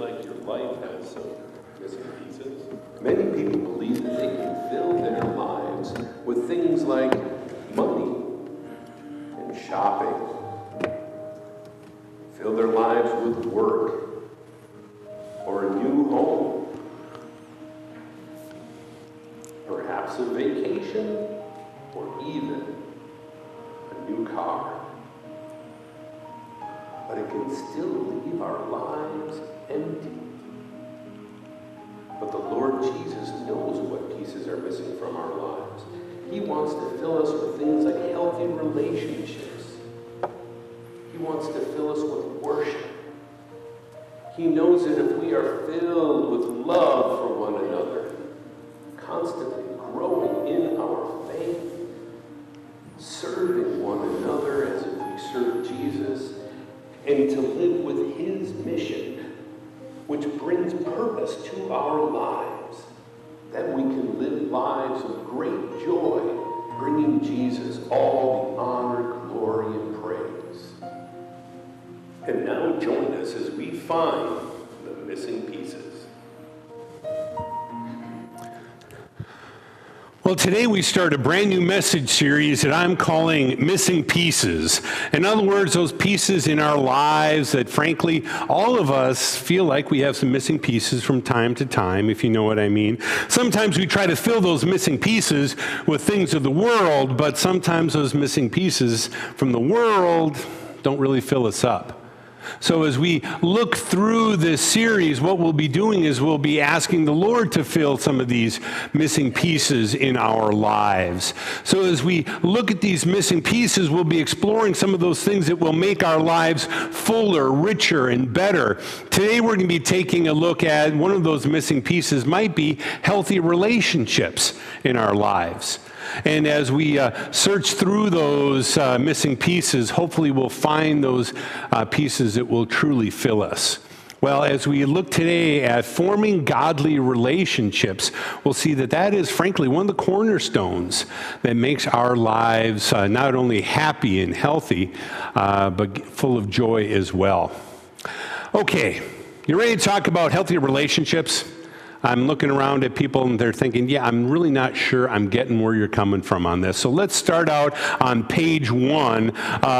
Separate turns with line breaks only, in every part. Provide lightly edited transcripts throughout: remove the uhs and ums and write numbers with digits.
like your life has some missing pieces? Many people believe that they can fill their lives with things like money and shopping. Fill their lives with work or a new home. Perhaps a vacation or even a new car. But it can still leave our lives empty. But the Lord Jesus knows what pieces are missing from our lives. He wants to fill us with things like healthy relationships. He wants to fill us with worship. He knows that if we are filled with love for one another, constantly growing in our faith, serving one another as if we serve Jesus, and to live with his mission, which brings purpose to our lives, that we can live lives of great joy, bringing Jesus all the honor, glory, and praise. And now join us as we find the missing pieces.
Well, today we start a brand new message series that I'm calling Missing Pieces. In other words, those pieces in our lives that, frankly, all of us feel like we have some missing pieces from time to time, if you know what I mean. Sometimes we try to fill those missing pieces with things of the world, but sometimes those missing pieces from the world don't really fill us up. So as we look through this series, what we'll be doing is we'll be asking the Lord to fill some of these missing pieces in our lives. So as we look at these missing pieces, we'll be exploring some of those things that will make our lives fuller, richer, and better. Today we're going to be taking a look at one of those missing pieces might be healthy relationships in our lives. And as we search through those missing pieces, hopefully we'll find those pieces that will truly fill us. Well, as we look today at forming godly relationships, we'll see that that is, frankly, one of the cornerstones that makes our lives not only happy and healthy, but full of joy as well. Okay, you ready to talk about healthy relationships? I'm looking around at people and they're thinking, yeah, I'm really not sure I'm getting where you're coming from on this. So let's start out on page 1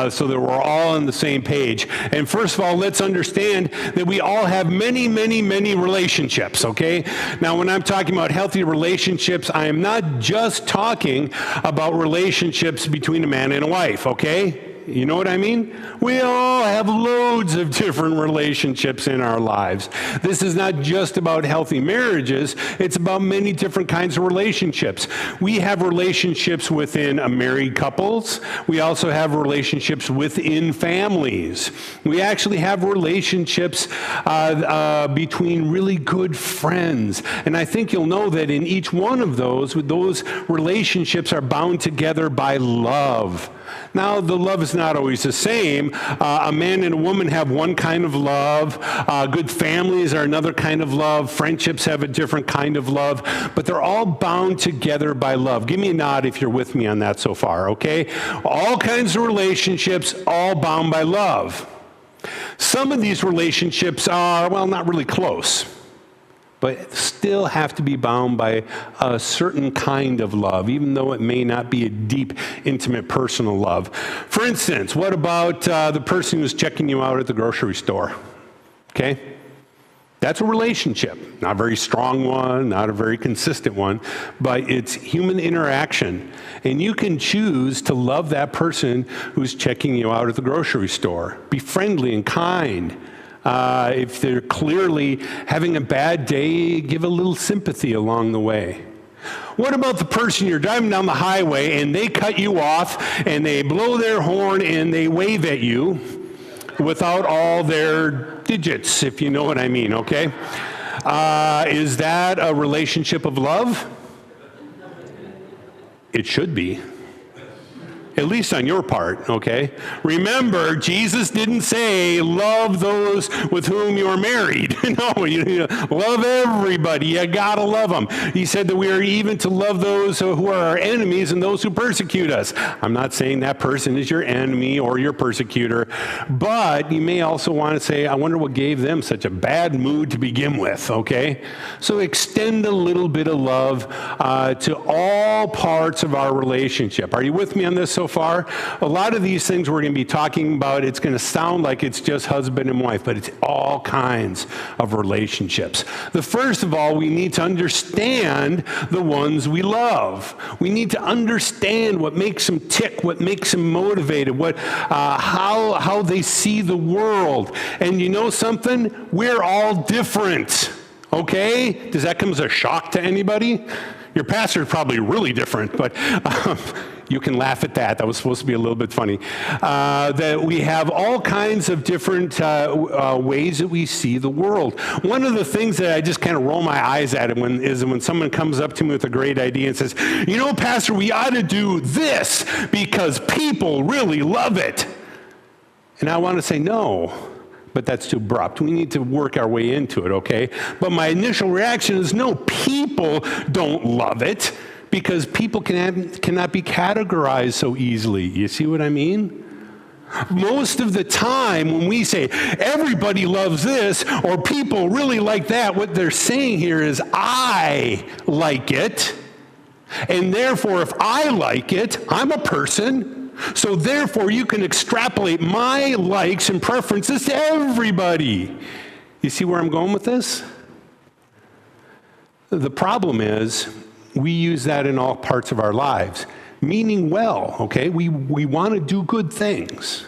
so that we're all on the same page. And first of all, let's understand that we all have many, many, many relationships, okay? Now, when I'm talking about healthy relationships, I am not just talking about relationships between a man and a wife, okay? You know what I mean? We all have loads of different relationships in our lives. This is not just about healthy marriages. It's about many different kinds of relationships. We have relationships within married couples. We also have relationships within families. We actually have relationships between really good friends. And I think you'll know that in each one of those relationships are bound together by love. Now, the love is not always the same. A man and a woman have one kind of love. Good families are another kind of love. Friendships have a different kind of love. But they're all bound together by love. Give me a nod if you're with me on that so far, okay? All kinds of relationships, all bound by love. Some of these relationships are, well, not really close, but still have to be bound by a certain kind of love, even though it may not be a deep, intimate, personal love. For instance, what about the person who's checking you out at the grocery store? Okay? That's a relationship. Not a very strong one, not a very consistent one, but it's human interaction. And you can choose to love that person who's checking you out at the grocery store. Be friendly and kind. If they're clearly having a bad day, give a little sympathy along the way. What about the person you're driving down the highway and they cut you off and they blow their horn and they wave at you without all their digits, if you know what I mean, okay? Is that a relationship of love? It should be. At least on your part, okay? Remember, Jesus didn't say, love those with whom you're married. No, you love everybody. You gotta love them. He said that we are even to love those who are our enemies and those who persecute us. I'm not saying that person is your enemy or your persecutor, but you may also want to say, I wonder what gave them such a bad mood to begin with, okay? So extend a little bit of love to all parts of our relationship. Are you with me on this so far? A lot of these things we're going to be talking about, it's going to sound like it's just husband and wife, but it's all kinds of relationships. The first of all, we need to understand the ones we love. We need to understand what makes them tick, what makes them motivated, how they see the world. And you know something? We're all different. Okay? Does that come as a shock to anybody? Your pastor is probably really different, but you can laugh at that. That was supposed to be a little bit funny. That we have all kinds of different ways that we see the world. One of the things that I just kind of roll my eyes at is when someone comes up to me with a great idea and says, you know, Pastor, we ought to do this because people really love it. And I want to say no. But that's too abrupt. We need to work our way into it, okay? But my initial reaction is no, people don't love it because people cannot be categorized so easily. You see what I mean? Most of the time when we say everybody loves this or people really like that, what they're saying here is I like it. And therefore, if I like it, I'm a person. So therefore, you can extrapolate my likes and preferences to everybody. You see where I'm going with this? The problem is we use that in all parts of our lives, meaning well, okay? We want to do good things.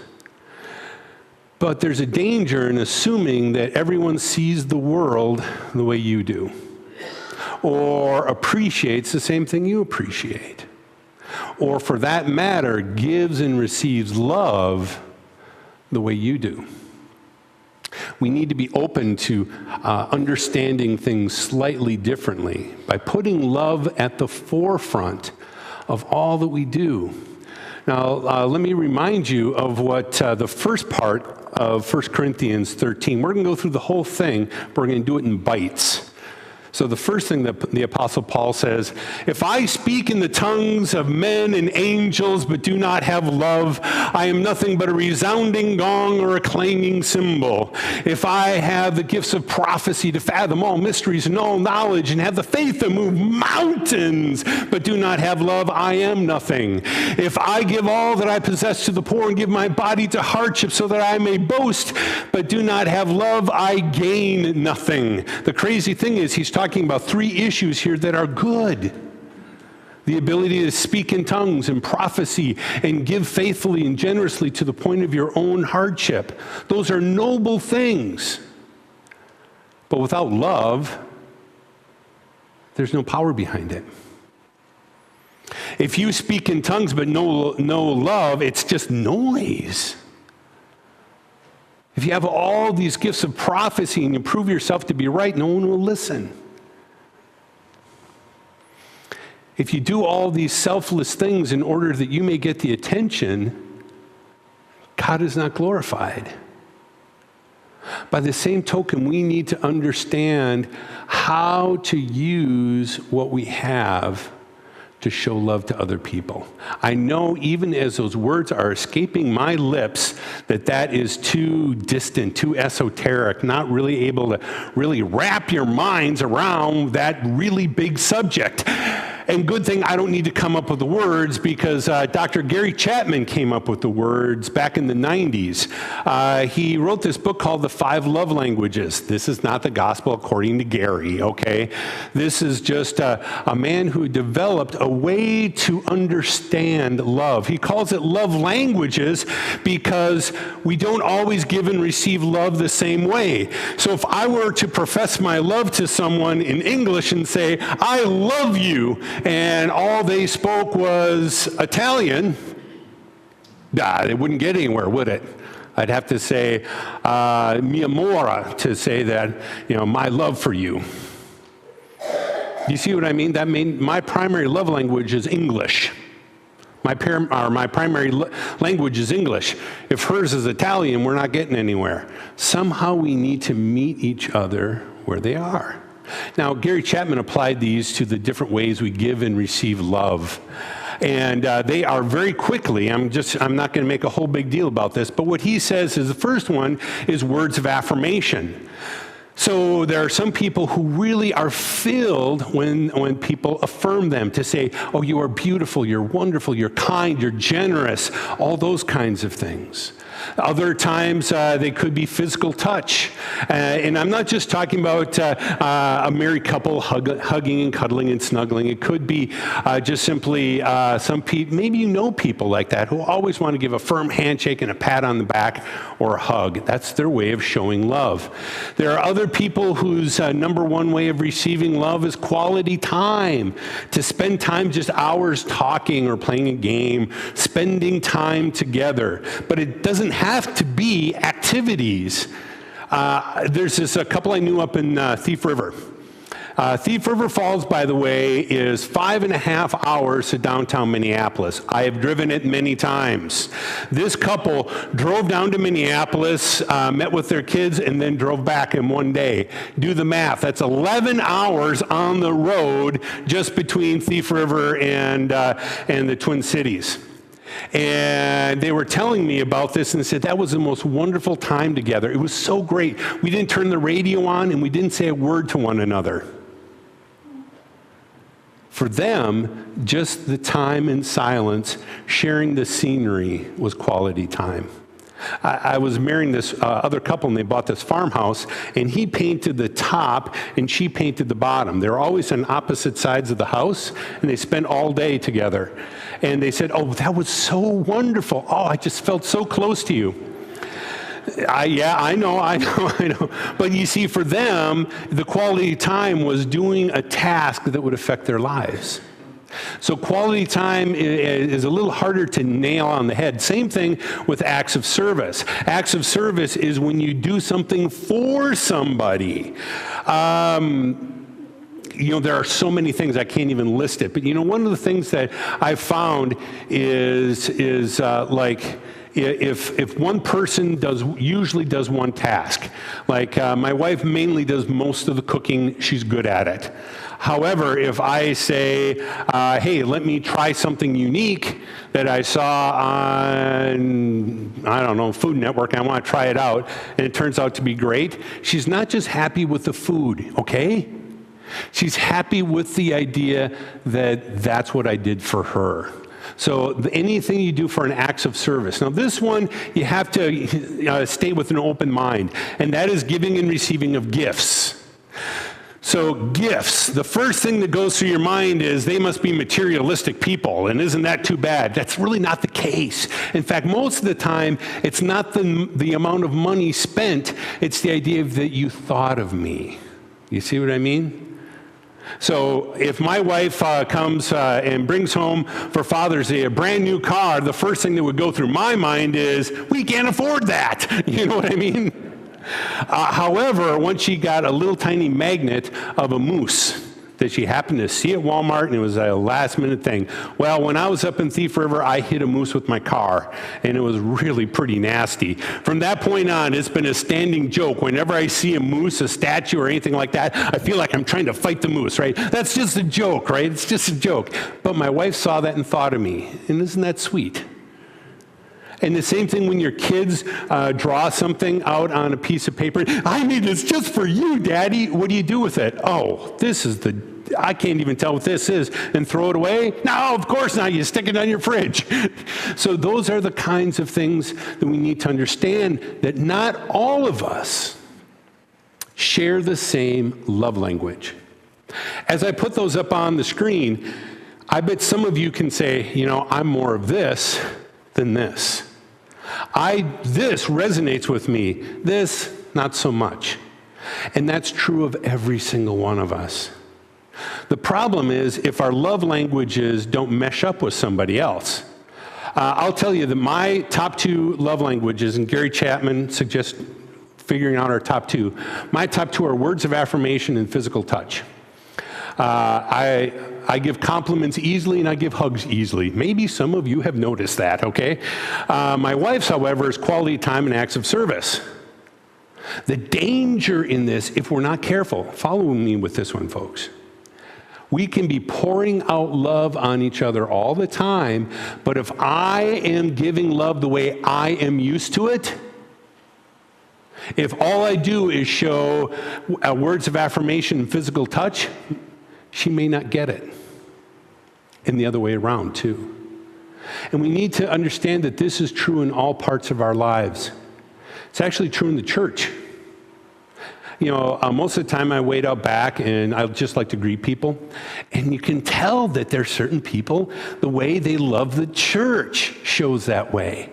But there's a danger in assuming that everyone sees the world the way you do or appreciates the same thing you appreciate. Or for that matter, gives and receives love the way you do. We need to be open to understanding things slightly differently by putting love at the forefront of all that we do. Now, let me remind you of what the first part of 1 Corinthians 13. We're going to go through the whole thing, but we're going to do it in bites. So the first thing that the Apostle Paul says, if I speak in the tongues of men and angels but do not have love, I am nothing but a resounding gong or a clanging cymbal. If I have the gifts of prophecy to fathom all mysteries and all knowledge and have the faith to move mountains but do not have love, I am nothing. If I give all that I possess to the poor and give my body to hardship so that I may boast but do not have love, I gain nothing. The crazy thing is he's talking about three issues here that are good. The ability to speak in tongues and prophecy and give faithfully and generously to the point of your own hardship. Those are noble things. But without love, there's no power behind it. If you speak in tongues but no love, it's just noise. If you have all these gifts of prophecy and you prove yourself to be right, no one will listen. If you do all these selfless things in order that you may get the attention, God is not glorified. By the same token, we need to understand how to use what we have to show love to other people. I know even as those words are escaping my lips that is too distant, too esoteric, not really able to really wrap your minds around that really big subject. And good thing I don't need to come up with the words because Dr. Gary Chapman came up with the words back in the 90s. He wrote this book called The 5 Love Languages. This is not the gospel according to Gary, okay? This is just a man who developed a way to understand love. He calls it love languages because we don't always give and receive love the same way. So if I were to profess my love to someone in English and say, I love you, and all they spoke was Italian, it wouldn't get anywhere, would it? I'd have to say, mi amore, to say that, my love for you. You see what I mean? That means my primary love language is English. My primary language is English. If hers is Italian, we're not getting anywhere. Somehow we need to meet each other where they are. Now, Gary Chapman applied these to the different ways we give and receive love. And they are very quickly, I'm not going to make a whole big deal about this, but what he says is the first one is words of affirmation. So there are some people who really are filled when people affirm them, to say, oh, you are beautiful, you're wonderful, you're kind, you're generous, all those kinds of things. Other times, they could be physical touch. And I'm not just talking about a married couple hugging and cuddling and snuggling. It could be just simply some people, maybe you know people like that who always want to give a firm handshake and a pat on the back or a hug. That's their way of showing love. There are other people whose number one way of receiving love is quality time. To spend time, just hours talking or playing a game, spending time together. But it doesn't have to be activities. There's a couple I knew up in Thief River. Thief River Falls, by the way, is 5.5 hours to downtown Minneapolis. I have driven it many times. This couple drove down to Minneapolis, met with their kids, and then drove back in one day. Do the math. That's 11 hours on the road just between Thief River and the Twin Cities. And they were telling me about this and said that was the most wonderful time together. It was so great. We didn't turn the radio on and we didn't say a word to one another. For them, just the time in silence, sharing the scenery was quality time. I was marrying this other couple, and they bought this farmhouse, and he painted the top, and she painted the bottom. They were always on opposite sides of the house, and they spent all day together. And they said, oh, that was so wonderful. Oh, I just felt so close to you. I know. But you see, for them, the quality time was doing a task that would affect their lives. So quality time is a little harder to nail on the head. Same thing with acts of service. Acts of service is when you do something for somebody. There are so many things, I can't even list it. But, one of the things that I've found is like, if one person usually does one task, like my wife mainly does most of the cooking, she's good at it. However, if I say, hey, let me try something unique that I saw on, Food Network, I want to try it out, and it turns out to be great, she's not just happy with the food, okay? She's happy with the idea that that's what I did for her. So anything you do for an acts of service. Now this one, you have to stay with an open mind, and that is giving and receiving of gifts. So gifts, the first thing that goes through your mind is they must be materialistic people, and isn't that too bad? That's really not the case. In fact, most of the time, it's not the amount of money spent, it's the idea that you thought of me. You see what I mean? So if my wife comes and brings home for Father's Day a brand new car, the first thing that would go through my mind is, we can't afford that. You know what I mean? However, once she got a little tiny magnet of a moose that she happened to see at Walmart, and it was a last-minute thing. Well, when I was up in Thief River, I hit a moose with my car, and it was really pretty nasty. From that point on, it's been a standing joke. Whenever I see a moose, a statue, or anything like that, I feel like I'm trying to fight the moose, right? That's just a joke, right? It's just a joke. But my wife saw that and thought of me, and isn't that sweet? And the same thing when your kids draw something out on a piece of paper. I need this just for you, Daddy. What do you do with it? Oh, I can't even tell what this is. And throw it away? No, of course not. You stick it on your fridge. So those are the kinds of things that we need to understand, that not all of us share the same love language. As I put those up on the screen, I bet some of you can say, I'm more of this than this. This resonates with me. This, not so much. And that's true of every single one of us. The problem is if our love languages don't mesh up with somebody else. I'll tell you that my top 2 love languages, and Gary Chapman suggests figuring out our top 2. My top 2 are words of affirmation and physical touch. I give compliments easily and I give hugs easily. Maybe some of you have noticed that, okay? My wife's, however, is quality time and acts of service. The danger in this, if we're not careful, follow me with this one, folks. We can be pouring out love on each other all the time, but if I am giving love the way I am used to it, if all I do is show words of affirmation and physical touch, she may not get it. And the other way around, too. And we need to understand that this is true in all parts of our lives. It's actually true in the church. You know, most of the time I wait out back and I just like to greet people. And you can tell that there's certain people, the way they love the church shows that way.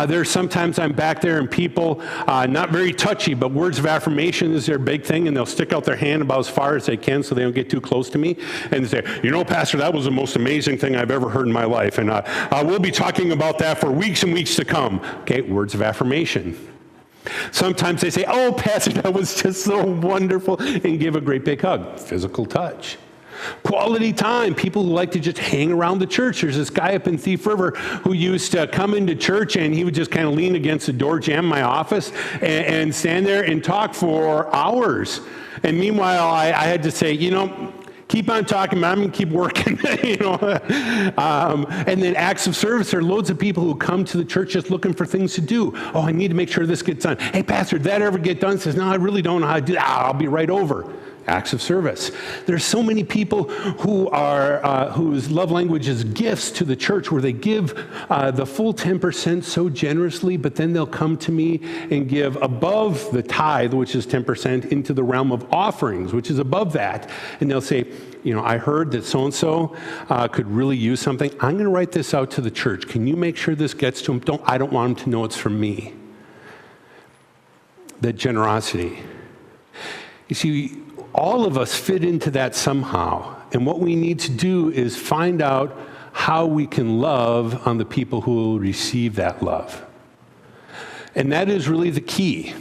There's sometimes I'm back there and people, not very touchy, but words of affirmation is their big thing, and they'll stick out their hand about as far as they can so they don't get too close to me. And they say, you know, Pastor, that was the most amazing thing I've ever heard in my life. And we'll be talking about that for weeks and weeks to come. Okay, words of affirmation. Sometimes they say, oh, Pastor, that was just so wonderful, and give a great big hug. Physical touch. Quality time, people who like to just hang around the church. There's this guy up in Thief River who used to come into church and he would just kind of lean against the door, jam my office, and stand there and talk for hours. And meanwhile, I had to say, you know, keep on talking, but I'm going to keep working. You know? And then acts of service. There are loads of people who come to the church just looking for things to do. Oh, I need to make sure this gets done. Hey, Pastor, did that ever get done? Says, no, I really don't know how to do that. I'll be right over. Acts of service. There's so many people who are whose love language is gifts to the church, where they give the full 10% so generously, but then they'll come to me and give above the tithe, which is 10%, into the realm of offerings, which is above that. And they'll say, you know, I heard that so-and-so could really use something. I'm going to write this out to the church. Can you make sure this gets to them? I don't want them to know it's from me. That generosity. You see, all of us fit into that somehow. And what we need to do is find out how we can love on the people who will receive that love. And that is really the key.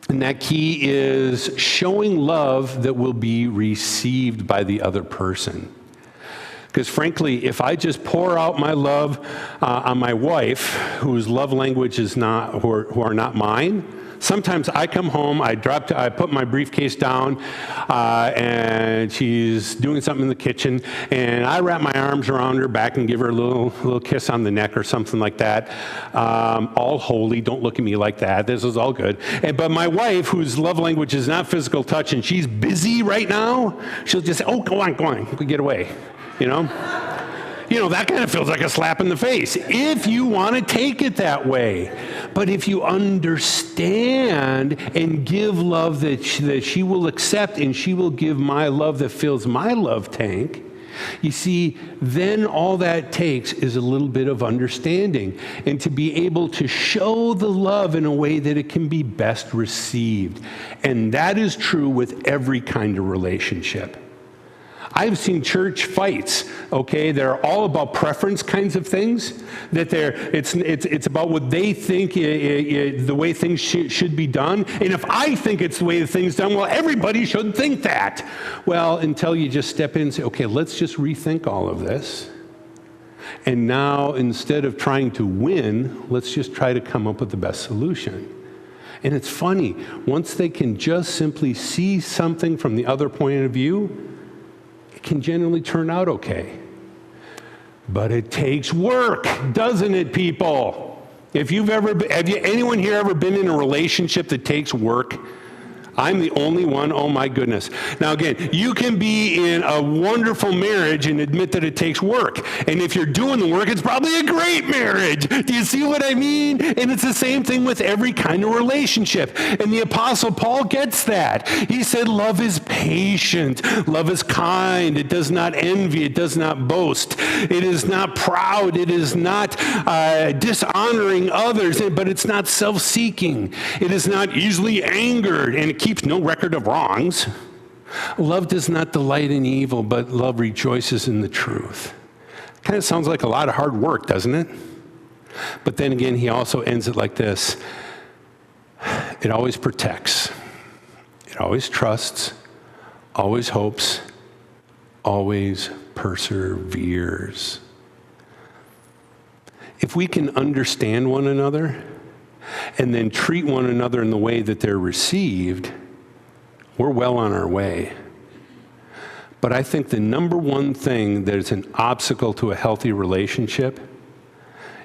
And that key is showing love that will be received by the other person. Because frankly, if I just pour out my love on my wife, whose love language is not, who are not mine, sometimes I come home, I put my briefcase down, and she's doing something in the kitchen, and I wrap my arms around her back and give her a little kiss on the neck or something like that. All holy, don't look at me like that. This is all good. But my wife, whose love language is not physical touch, and she's busy right now, she'll just say, oh, go on, get away, you know? You know, that kind of feels like a slap in the face, if you want to take it that way. But if you understand and give love that she will accept, and she will give my love that fills my love tank, you see, then all that takes is a little bit of understanding, and to be able to show the love in a way that it can be best received. And that is true with every kind of relationship. I've seen church fights, okay? They're all about preference kinds of things. That it's about what they think the way things should be done. And if I think it's the way the thing's done, well, everybody should think that. Well, until you just step in and say, okay, let's just rethink all of this. And now, instead of trying to win, let's just try to come up with the best solution. And it's funny, once they can just simply see something from the other point of view, can generally turn out okay. But it takes work, doesn't it, people? Have anyone here ever been in a relationship that takes work? I'm the only one, oh my goodness. Now again, you can be in a wonderful marriage and admit that it takes work. And if you're doing the work, it's probably a great marriage. Do you see what I mean? And it's the same thing with every kind of relationship. And the Apostle Paul gets that. He said, love is patient, love is kind, it does not envy, it does not boast, it is not proud, it is not dishonoring others, but it's not self-seeking, it is not easily angered, and it keeps no record of wrongs. Love does not delight in evil, but love rejoices in the truth. Kind of sounds like a lot of hard work, doesn't it? But then again, he also ends it like this. It always protects. It always trusts, always hopes, always perseveres. If we can understand one another and then treat one another in the way that they're received, we're well on our way. But I think the number one thing that is an obstacle to a healthy relationship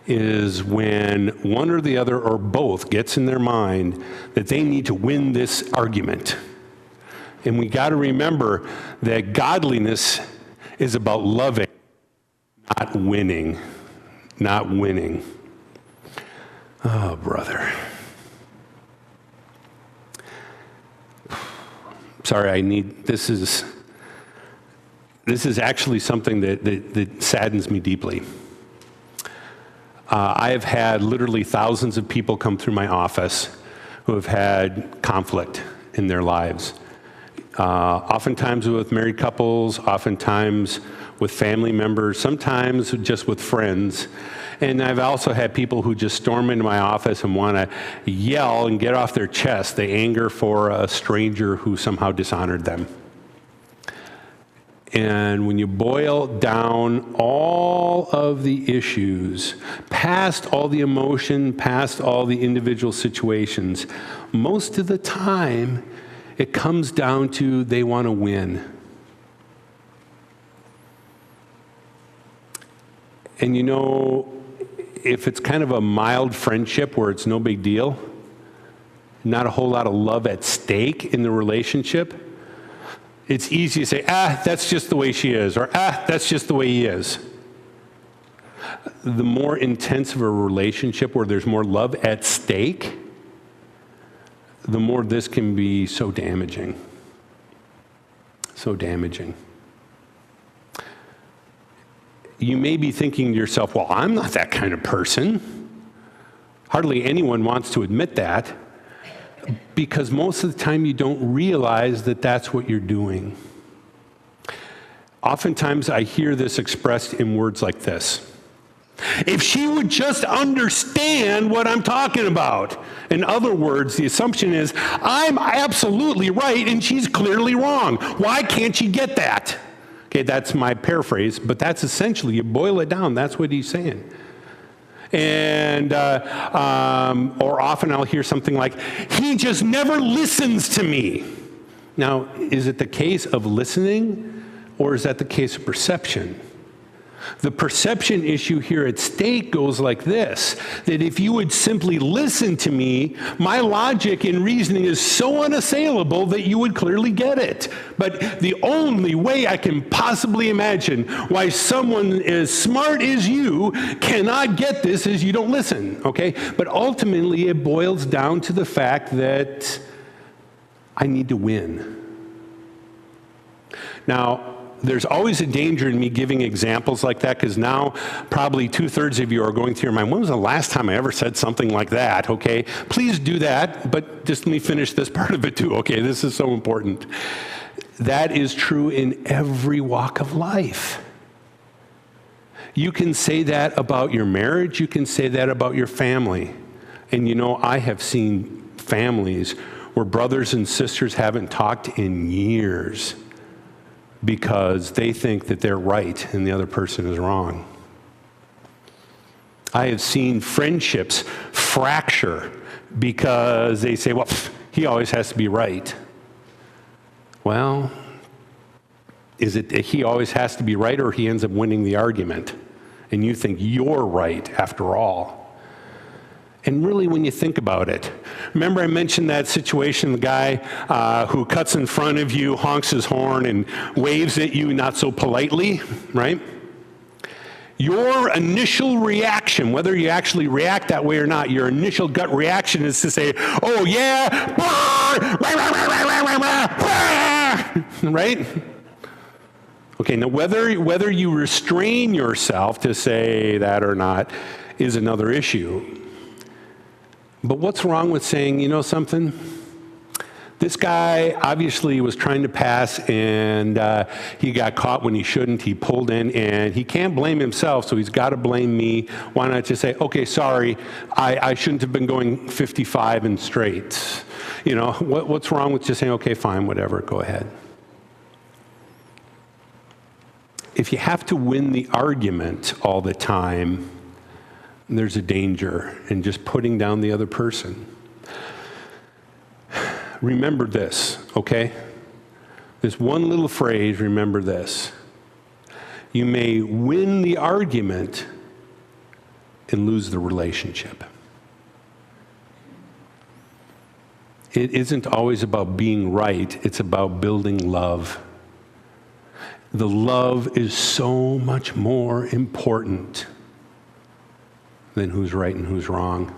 is when one or the other or both gets in their mind that they need to win this argument. And we got to remember that godliness is about loving, not winning. Not winning. Oh, brother. Sorry, this is actually something that saddens me deeply. I have had literally thousands of people come through my office who have had conflict in their lives. Oftentimes with married couples, oftentimes with family members, sometimes just with friends. And I've also had people who just storm into my office and want to yell and get off their chest the anger for a stranger who somehow dishonored them. And when you boil down all of the issues, past all the emotion, past all the individual situations, most of the time it comes down to they want to win. And you know, if it's kind of a mild friendship where it's no big deal, not a whole lot of love at stake in the relationship, it's easy to say, that's just the way she is, or that's just the way he is. The more intense of a relationship where there's more love at stake, the more this can be so damaging. So damaging. You may be thinking to yourself, well, I'm not that kind of person. Hardly anyone wants to admit that, because most of the time you don't realize that that's what you're doing. Oftentimes I hear this expressed in words like this: if she would just understand what I'm talking about. In other words, the assumption is, I'm absolutely right and she's clearly wrong. Why can't she get that? Okay, that's my paraphrase, but that's essentially, you boil it down, that's what he's saying. And, or often I'll hear something like, he just never listens to me. Now, is it the case of listening, or is that the case of perception? The perception issue here at stake goes like this, that if you would simply listen to me, my logic and reasoning is so unassailable that you would clearly get it. But the only way I can possibly imagine why someone as smart as you cannot get this is you don't listen, okay? But ultimately it boils down to the fact that I need to win. Now, there's always a danger in me giving examples like that, because now probably 2/3 of you are going through your mind, when was the last time I ever said something like that, okay? Please do that, but just let me finish this part of it too, okay? This is so important. That is true in every walk of life. You can say that about your marriage, you can say that about your family. And you know, I have seen families where brothers and sisters haven't talked in years because they think that they're right and the other person is wrong. I have seen friendships fracture because they say, well, he always has to be right. Well, is it he always has to be right, or he ends up winning the argument and you think you're right after all? And really, when you think about it, remember I mentioned that situation, the guy who cuts in front of you, honks his horn, and waves at you not so politely, right? Your initial reaction, whether you actually react that way or not, your initial gut reaction is to say, oh yeah, right? Okay, now whether you restrain yourself to say that or not is another issue. But what's wrong with saying, you know something? This guy obviously was trying to pass, and he got caught when he shouldn't. He pulled in, and he can't blame himself, so he's got to blame me. Why not just say, okay, sorry, I shouldn't have been going 55 and straight. You know, what's wrong with just saying, okay, fine, whatever, go ahead. if you have to win the argument all the time, there's a danger in just putting down the other person. Remember this, okay? This one little phrase, remember this. You may win the argument and lose the relationship. It isn't always about being right, it's about building love. The love is so much more important than who's right and who's wrong.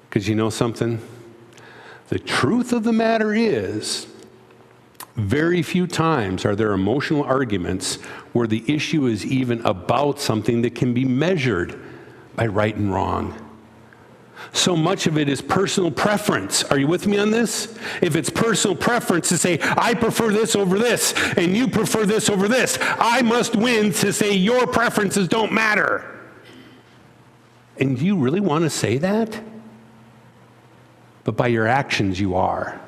Because you know something? The truth of the matter is, very few times are there emotional arguments where the issue is even about something that can be measured by right and wrong. So much of it is personal preference. Are you with me on this? If it's personal preference to say, I prefer this over this, and you prefer this over this, I must win to say your preferences don't matter. And do you really want to say that? But by your actions, you are.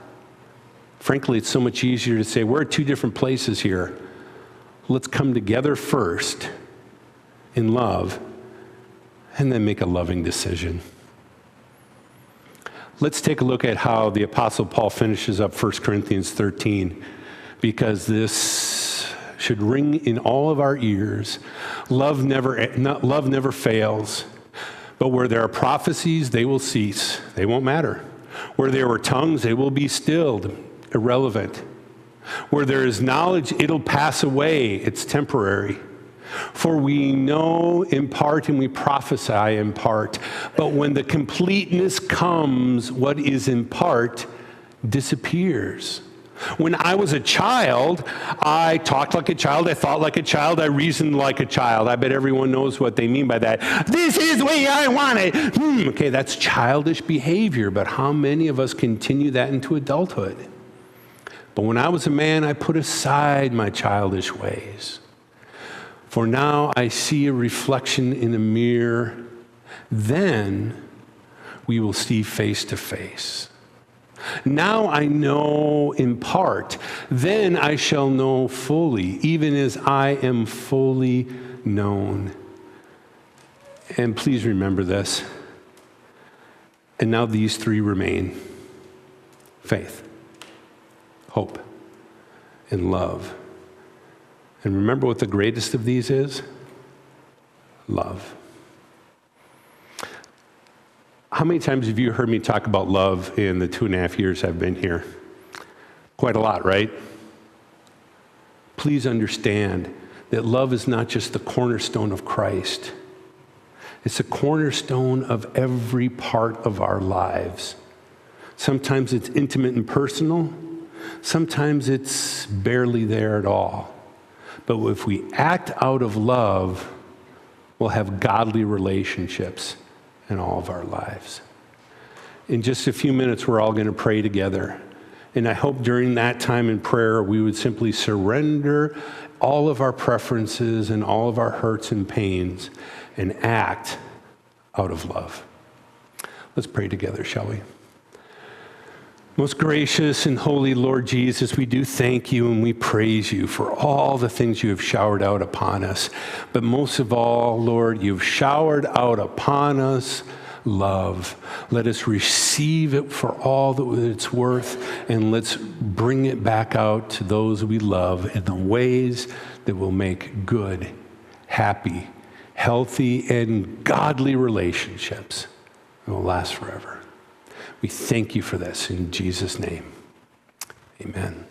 Frankly, it's so much easier to say, we're at two different places here. Let's come together first in love, and then make a loving decision. Let's take a look at how the Apostle Paul finishes up 1 Corinthians 13, because this should ring in all of our ears. Love never fails, but where there are prophecies, they will cease. They won't matter. Where there were tongues, they will be stilled, irrelevant. Where there is knowledge, it'll pass away. It's temporary. For we know in part and we prophesy in part. But when the completeness comes, what is in part disappears. When I was a child, I talked like a child, I thought like a child, I reasoned like a child. I bet everyone knows what they mean by that. This is the way I want it. Okay, that's childish behavior, but how many of us continue that into adulthood? But when I was a man, I put aside my childish ways. For now I see a reflection in a mirror, then we will see face to face. Now I know in part, then I shall know fully, even as I am fully known. And please remember this. And now these three remain: faith, hope, and love. And remember what the greatest of these is? Love. How many times have you heard me talk about love in the 2.5 years I've been here? Quite a lot, right? Please understand that love is not just the cornerstone of Christ. It's a cornerstone of every part of our lives. Sometimes it's intimate and personal. Sometimes it's barely there at all. But if we act out of love, we'll have godly relationships in all of our lives. In just a few minutes, we're all going to pray together. And I hope during that time in prayer, we would simply surrender all of our preferences and all of our hurts and pains and act out of love. Let's pray together, shall we? Most gracious and holy Lord Jesus, we do thank you and we praise you for all the things you have showered out upon us. But most of all, Lord, you've showered out upon us love. Let us receive it for all that it's worth, and let's bring it back out to those we love in the ways that will make good, happy, healthy, and godly relationships that will last forever. We thank you for this in Jesus' name. Amen.